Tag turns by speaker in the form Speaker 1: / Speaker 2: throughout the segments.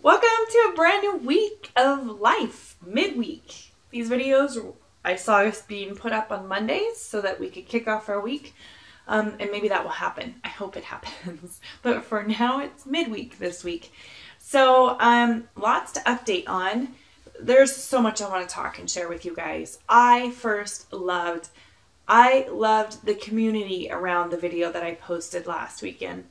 Speaker 1: Welcome to a brand new week of life, midweek. These videos I saw us being put up on Mondays so that we could kick off our week. And maybe that will happen. I hope it happens. But for now, it's midweek this week. So lots to update on. There's so much I want to talk and share with you guys. I loved the community around the video that I posted last weekend.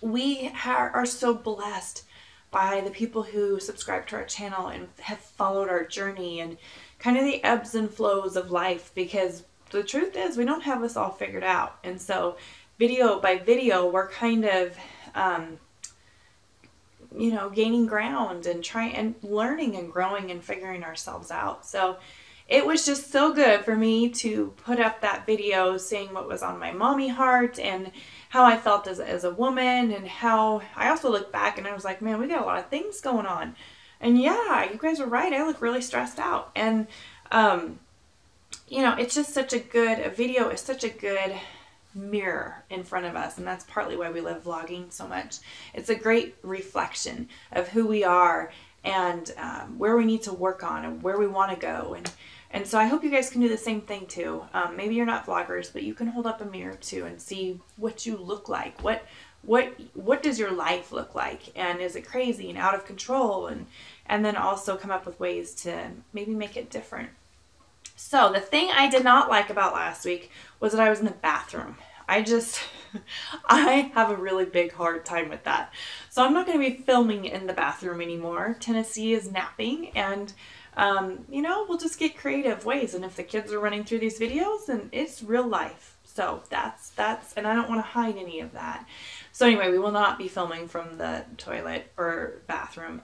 Speaker 1: We are so blessed by the people who subscribe to our channel and have followed our journey and kind of the ebbs and flows of life, because the truth is we don't have this all figured out. And so video by video, we're kind of, gaining ground and trying and learning and growing and figuring ourselves out. So it was just so good for me to put up that video saying what was on my mommy heart and how I felt as a woman, and how I also looked back and I was like, man, we got a lot of things going on. And yeah, you guys are right. I look really stressed out. And, it's just such a video is such a good mirror in front of us. And that's partly why we love vlogging so much. It's a great reflection of who we are and where we need to work on and where we want to go. And so I hope you guys can do the same thing too. Maybe you're not vloggers, but you can hold up a mirror too and see what you look like. What does your life look like? And is it crazy and out of control? And then also come up with ways to maybe make it different. So the thing I did not like about last week was that I was in the bathroom. I have a really big hard time with that. So I'm not going to be filming in the bathroom anymore. Tennessee is napping, and we'll just get creative ways. And if the kids are running through these videos, then it's real life. So that's, and I don't want to hide any of that. So anyway, we will not be filming from the toilet or bathroom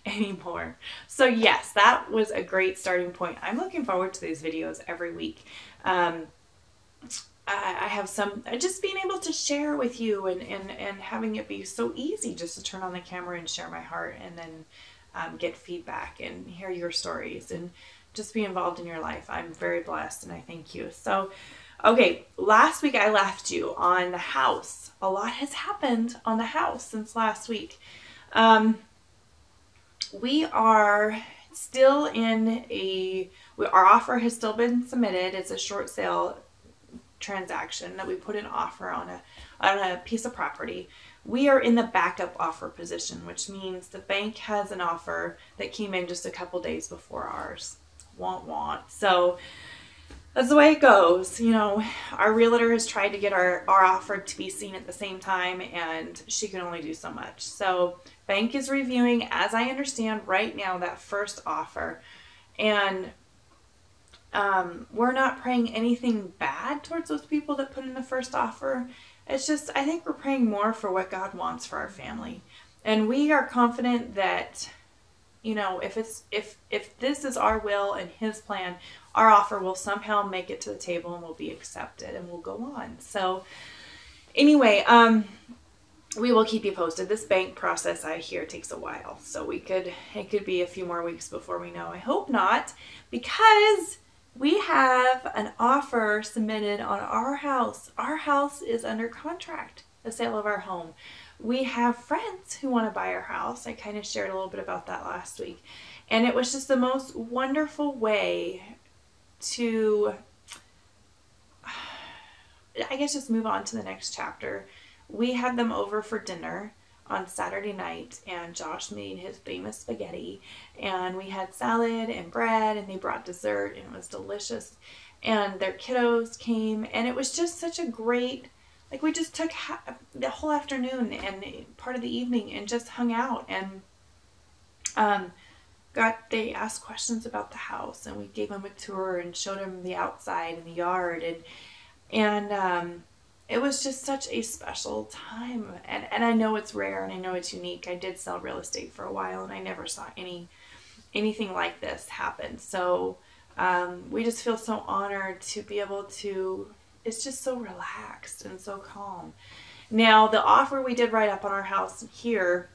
Speaker 1: anymore. So yes, that was a great starting point. I'm looking forward to these videos every week. I have just being able to share with you and having it be so easy just to turn on the camera and share my heart, and then get feedback and hear your stories and just be involved in your life. I'm very blessed and I thank you. So, okay, last week I left you on the house. A lot has happened on the house since last week. We are still our offer has still been submitted. It's a short sale transaction that we put an offer on a piece of property. We are in the backup offer position, which means the bank has an offer that came in just a couple days before ours. Want. So that's the way it goes. Our realtor has tried to get our offer to be seen at the same time, and she can only do so much. So bank is reviewing, as I understand right now, that first offer. And we're not praying anything bad towards those people that put in the first offer. It's just, I think we're praying more for what God wants for our family. And we are confident that, if this is our will and His plan, our offer will somehow make it to the table and will be accepted and will go on. So anyway, we will keep you posted. This bank process, I hear, takes a while. So it could be a few more weeks before we know. I hope not, because we have an offer submitted on our house. Our house is under contract, the sale of our home. We have friends who want to buy our house. I kind of shared a little bit about that last week. And it was just the most wonderful way to, I guess, just move on to the next chapter. We had them over for dinner on Saturday night, and Josh made his famous spaghetti, and we had salad and bread, and they brought dessert, and it was delicious. And their kiddos came, and it was just such a great, we just took the whole afternoon and part of the evening and just hung out, and they asked questions about the house, and we gave them a tour and showed them the outside and the yard, and it was just such a special time. And I know it's rare and I know it's unique. I did sell real estate for a while and I never saw anything like this happen. So we just feel so honored to be able to, it's just so relaxed and so calm. Now, the offer we did write up on our house here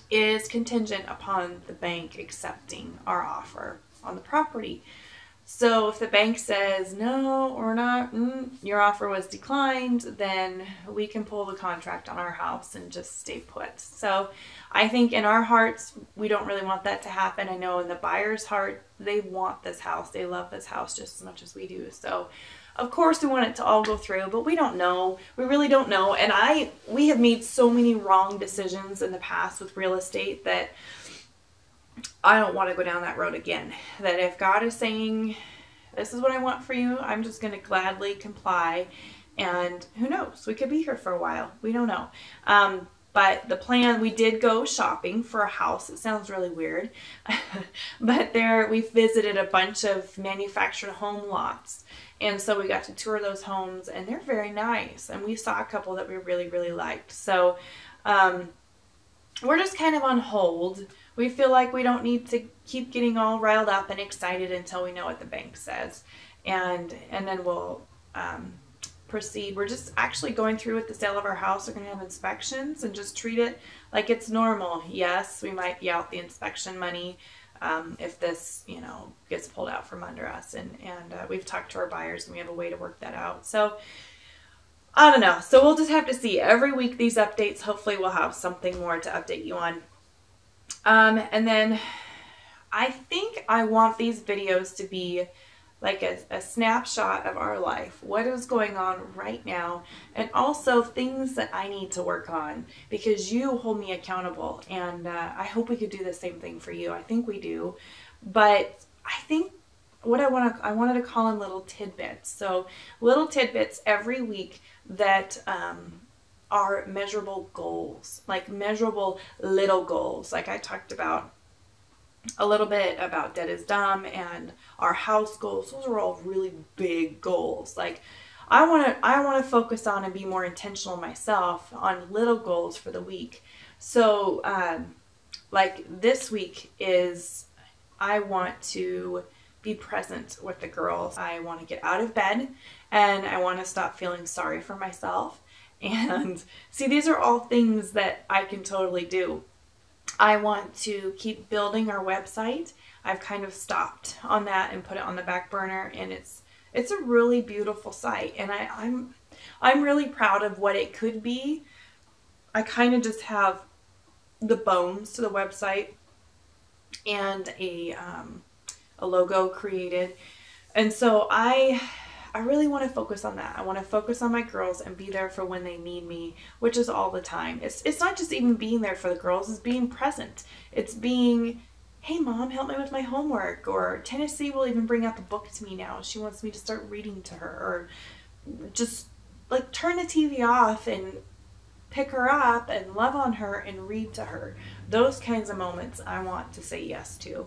Speaker 1: is contingent upon the bank accepting our offer on the property. So if the bank says, no, or not, your offer was declined, then we can pull the contract on our house and just stay put. So I think in our hearts, we don't really want that to happen. I know in the buyer's heart, they want this house. They love this house just as much as we do. So of course we want it to all go through, but we don't know. We really don't know. And we have made so many wrong decisions in the past with real estate that I don't want to go down that road again. That if God is saying, this is what I want for you, I'm just going to gladly comply. And who knows? We could be here for a while. We don't know. But the plan, we did go shopping for a house. It sounds really weird. But we visited a bunch of manufactured home lots. And so we got to tour those homes, and they're very nice. And we saw a couple that we really, really liked. So we're just kind of on hold. We feel like we don't need to keep getting all riled up and excited until we know what the bank says. And then we'll proceed. We're just actually going through with the sale of our house. We're going to have inspections and just treat it like it's normal. Yes, we might be out the inspection money if this, gets pulled out from under us. And we've talked to our buyers, and we have a way to work that out. So I don't know. So we'll just have to see. Every week, these updates, hopefully we'll have something more to update you on. And then I think I want these videos to be like a snapshot of our life, what is going on right now, and also things that I need to work on, because you hold me accountable, and I hope we could do the same thing for you. I think we do, but I think what I wanted to call them little tidbits. So little tidbits every week that are measurable goals, like measurable little goals. Like I talked about a little bit about Debtisdum and our house goals. Those are all really big goals. Like I want to focus on and be more intentional myself on little goals for the week. So like this week is, I want to be present with the girls. I want to get out of bed, and I want to stop feeling sorry for myself. And see, these are all things that I can totally do. I want to keep building our website. I've kind of stopped on that and put it on the back burner, and it's a really beautiful site, and I'm really proud of what it could be. I kind of just have the bones to the website and a logo created, and so I really want to focus on that. I want to focus on my girls and be there for when they need me, which is all the time. It's not just even being there for the girls, it's being present. It's being, hey mom, help me with my homework. Or Tennessee will even bring out the book to me now. She wants me to start reading to her. Or just like turn the TV off and pick her up and love on her and read to her. Those kinds of moments I want to say yes to.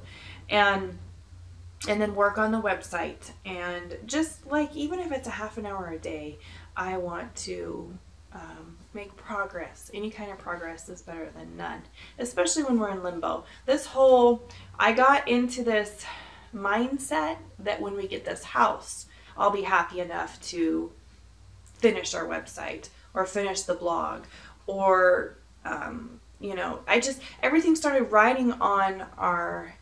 Speaker 1: And then work on the website, and just like, even if it's a half an hour a day, I want to make progress. Any kind of progress is better than none, especially when we're in limbo. I got into this mindset that when we get this house, I'll be happy enough to finish our website or finish the blog, or everything started riding on our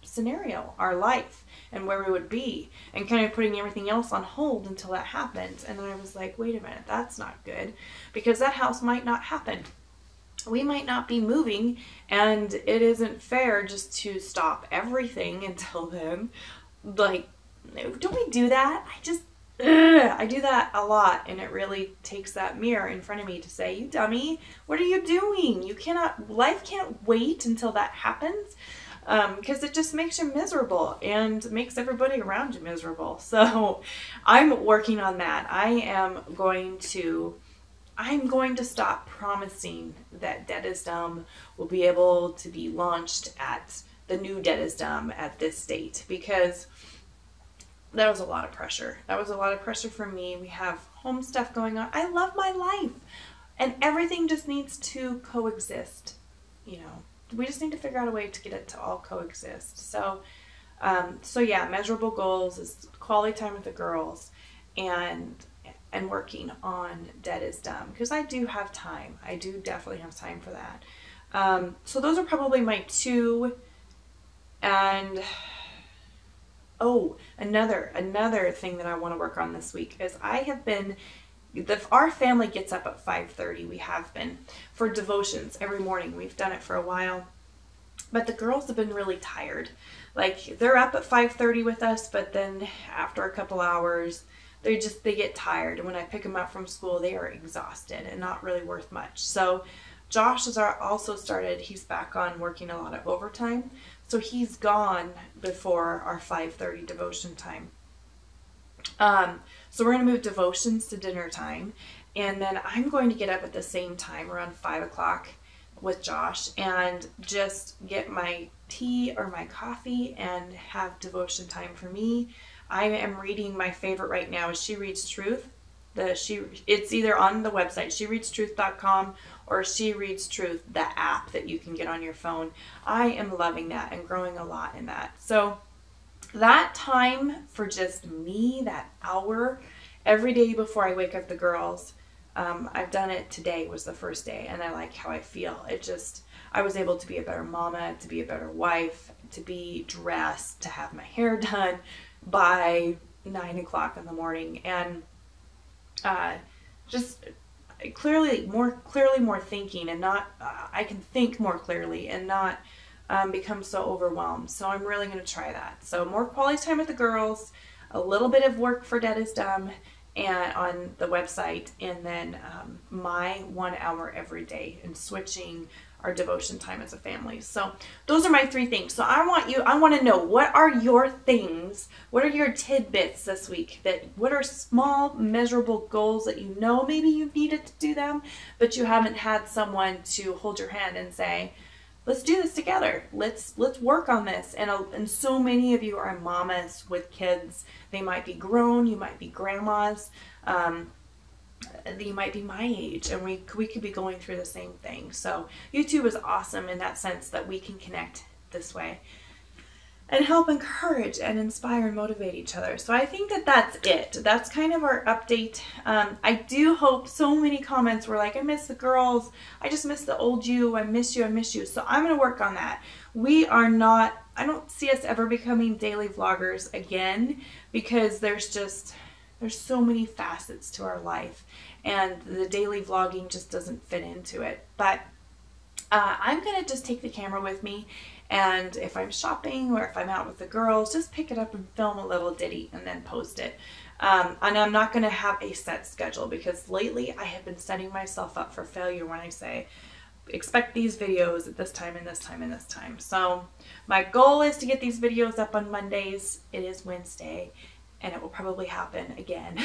Speaker 1: scenario, our life, and where we would be, and kind of putting everything else on hold until that happened. And then I was like, wait a minute, that's not good, because that house might not happen. We might not be moving, and it isn't fair just to stop everything until then. Like, don't we do that? I do that a lot, and it really takes that mirror in front of me to say, you dummy, what are you doing? Life can't wait until that happens. Because it just makes you miserable and makes everybody around you miserable. So I'm working on that. I'm going to stop promising that Debtisdum will be able to be launched at the new Debtisdum at this date, because that was a lot of pressure. That was a lot of pressure for me. We have home stuff going on. I love my life, and everything just needs to coexist, We just need to figure out a way to get it to all coexist. So yeah, measurable goals is quality time with the girls, and working on Debtisdum, because I do have time. I do definitely have time for that. So those are probably my two, and Oh, another thing that I want to work on this week is I have been, our family gets up at 5:30. We have been for devotions every morning. We've done it for a while, but the girls have been really tired. Like, they're up at 5:30 with us, but then after a couple hours, they get tired. And when I pick them up from school, they are exhausted and not really worth much. So Josh has also started, he's back on working a lot of overtime. So he's gone before our 5:30 devotion time. So we're going to move devotions to dinner time. And then I'm going to get up at the same time around 5 o'clock with Josh and just get my tea or my coffee and have devotion time for me. I am reading, my favorite right now is She Reads Truth. It's either on the website, shereadstruth.com, or She Reads Truth, the app that you can get on your phone. I am loving that and growing a lot in that. So that time for just me, that hour every day before I wake up the girls, I've done it today, was the first day, and I like how I feel. I was able to be a better mama, to be a better wife, to be dressed, to have my hair done by 9 o'clock in the morning, and just clearly more thinking, and not I can think more clearly and not become so overwhelmed. So I'm really going to try that. So more quality time with the girls, a little bit of work for Debtisdum and on the website, and then my 1 hour every day, and switching our devotion time as a family. So those are my 3 things. So I want to know, what are your things? What are your tidbits this week? What are small, measurable goals that you know maybe you've needed to do them, but you haven't had someone to hold your hand and say, let's do this together. Let's work on this. And so many of you are mamas with kids. They might be grown. You might be grandmas. You might be my age, and we could be going through the same thing. So YouTube is awesome in that sense that we can connect this way and help encourage and inspire and motivate each other. So I think that's it. That's kind of our update. I do hope, so many comments were like, I miss the girls. I just miss the old you. I miss you. I miss you. So I'm going to work on that. I don't see us ever becoming daily vloggers again, because there's so many facets to our life, and the daily vlogging just doesn't fit into it. But I'm going to just take the camera with me, and if I'm shopping or if I'm out with the girls, just pick it up and film a little ditty and then post it. And I'm not going to have a set schedule, because lately I have been setting myself up for failure when I say, expect these videos at this time and this time and this time. So my goal is to get these videos up on Mondays. It is Wednesday, and it will probably happen again.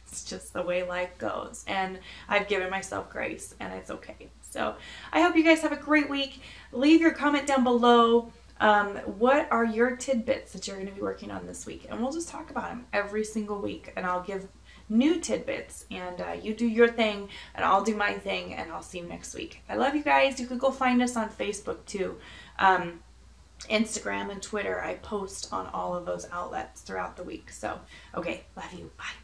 Speaker 1: It's just the way life goes. And I've given myself grace, and it's okay. So I hope you guys have a great week. Leave your comment down below. What are your tidbits that you're going to be working on this week? And we'll just talk about them every single week. And I'll give new tidbits. And you do your thing, and I'll do my thing. And I'll see you next week. I love you guys. You can go find us on Facebook too. Instagram and Twitter. I post on all of those outlets throughout the week. So, okay, love you. Bye.